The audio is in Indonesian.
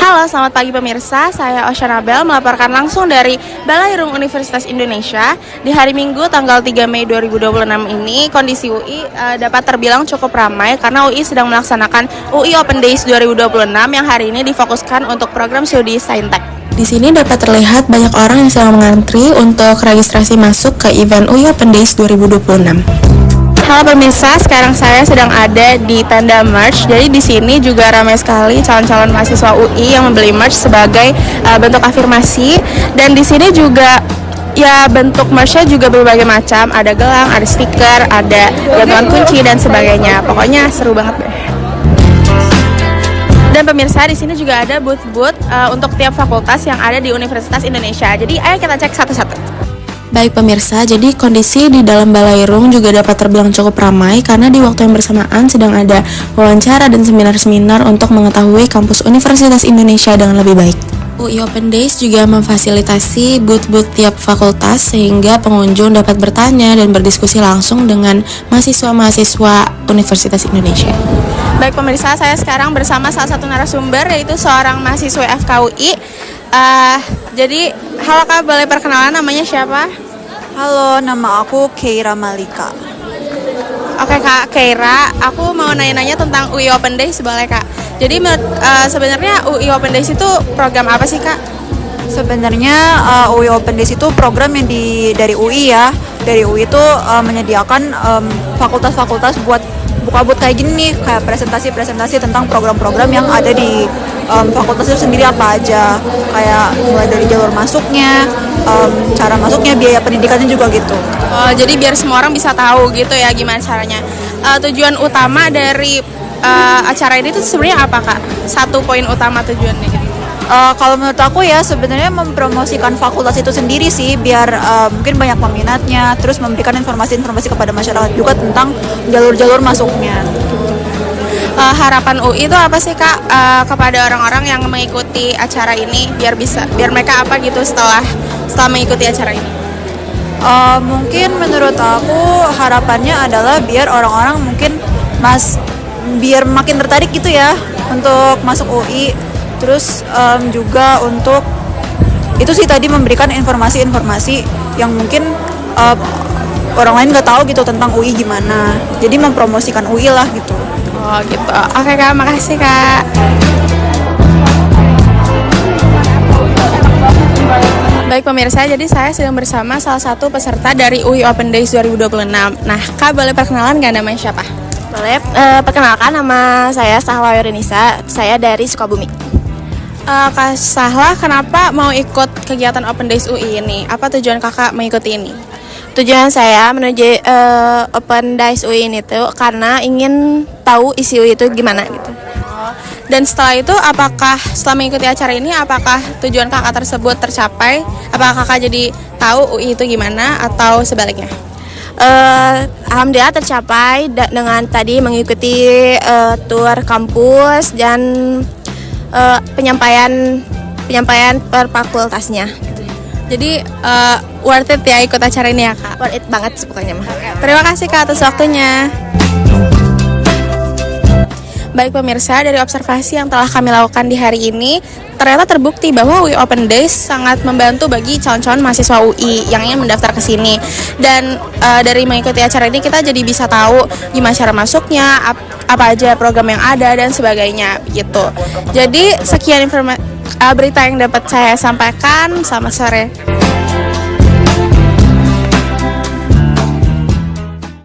Halo, selamat pagi pemirsa. Saya Oshanabel melaporkan langsung dari Balairung Universitas Indonesia. Di hari Minggu tanggal 3 Mei 2026 ini, kondisi UI dapat terbilang cukup ramai karena UI sedang melaksanakan UI Open Days 2026 yang hari ini difokuskan untuk program studi Saintek. Di sini dapat terlihat banyak orang yang sedang mengantri untuk registrasi masuk ke event UI Open Days 2026. Halo pemirsa, sekarang saya sedang ada di tenda merch. Jadi di sini juga ramai sekali calon-calon mahasiswa UI yang membeli merch sebagai bentuk afirmasi. Dan di sini juga ya bentuk merchnya juga berbagai macam. Ada gelang, ada stiker, ada gantungan kunci dan sebagainya. Pokoknya seru banget deh. Dan pemirsa, di sini juga ada booth-booth untuk tiap fakultas yang ada di Universitas Indonesia. Jadi ayo kita cek satu-satu. Baik pemirsa, jadi kondisi di dalam Balairung juga dapat terbilang cukup ramai karena di waktu yang bersamaan sedang ada wawancara dan seminar-seminar untuk mengetahui kampus Universitas Indonesia dengan lebih baik. UI Open Days juga memfasilitasi booth-booth tiap fakultas sehingga pengunjung dapat bertanya dan berdiskusi langsung dengan mahasiswa-mahasiswa Universitas Indonesia. Baik pemirsa, saya sekarang bersama salah satu narasumber yaitu seorang mahasiswa FKUI. Jadi, halo Kak, boleh perkenalan namanya siapa? Halo, nama aku Keira Malika. Oke Kak, Keira, aku mau nanya-nanya tentang UI Open Days, boleh Kak? Jadi sebenarnya UI Open Days itu program apa sih Kak? Sebenarnya UI Open Days itu program yang dari UI ya. Dari UI itu menyediakan fakultas-fakultas buat buka booth kayak gini nih, kayak presentasi-presentasi tentang program-program yang ada di fakultas itu sendiri apa aja. Kayak mulai dari jalur masuknya, cara masuknya, biaya pendidikannya juga gitu. Oh, jadi biar semua orang bisa tahu gitu ya gimana caranya. Tujuan utama dari acara ini tuh sebenarnya apa Kak? Satu poin utama tujuannya gitu. Kalau menurut aku ya sebenarnya mempromosikan fakultas itu sendiri sih biar mungkin banyak peminatnya, terus memberikan informasi-informasi kepada masyarakat juga tentang jalur-jalur masuknya. Harapan UI itu apa sih Kak kepada orang-orang yang mengikuti acara ini biar mereka apa gitu setelah mengikuti acara ini? Mungkin menurut aku harapannya adalah biar orang-orang mungkin biar makin tertarik gitu ya untuk masuk UI. Terus juga untuk itu sih tadi memberikan informasi-informasi yang mungkin orang lain nggak tahu gitu tentang UI gimana. Jadi mempromosikan UI lah gitu. Oh gitu. Oke Kak, makasih Kak. Baik pemirsa, jadi saya sedang bersama salah satu peserta dari UI Open Days 2026. Nah Kak, boleh perkenalan nggak namanya siapa? Boleh, perkenalkan nama saya Sahla Yurinisa, saya dari Sukabumi. Kak Sahla, kenapa mau ikut kegiatan Open Days UI ini? Apa tujuan kakak mengikuti ini? Tujuan saya menuju Open Days UI ini tuh karena ingin tahu isi UI itu gimana gitu. Dan setelah itu, setelah mengikuti acara ini, apakah tujuan kakak tersebut tercapai? Apakah kakak jadi tahu UI itu gimana atau sebaliknya? Alhamdulillah tercapai dengan tadi mengikuti tur kampus dan penyampaian per fakultasnya. Jadi worth it ya ikut acara ini ya Kak? Worth it banget sih pokoknya mah. Terima kasih Kak atas waktunya. Baik pemirsa, dari observasi yang telah kami lakukan di hari ini, ternyata terbukti bahwa UI Open Days sangat membantu bagi calon-calon mahasiswa UI yang ingin mendaftar ke sini. Dan dari mengikuti acara ini kita jadi bisa tahu gimana cara masuknya, apa aja program yang ada dan sebagainya gitu. Jadi sekian berita yang dapat saya sampaikan. Selamat sore.